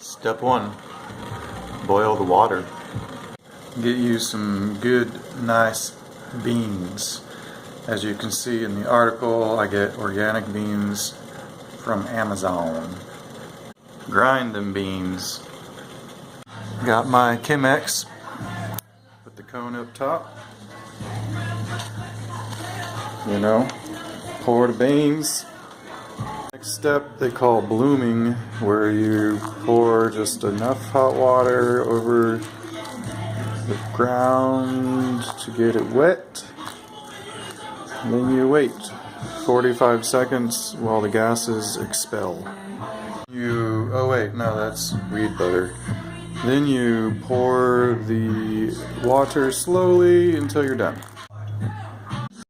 Step 1, boil the water. Get you some good, nice beans. As you can see in the article, I get organic beans from Amazon. Grind them beans. Got my Chemex. Put the cone up top. You know, pour the beans. Next step they call blooming, where you pour just enough hot water over the ground to get it wet. And then you wait 45 seconds while the gases expel. Oh wait, no, that's weed butter. Then you pour the water slowly until you're done.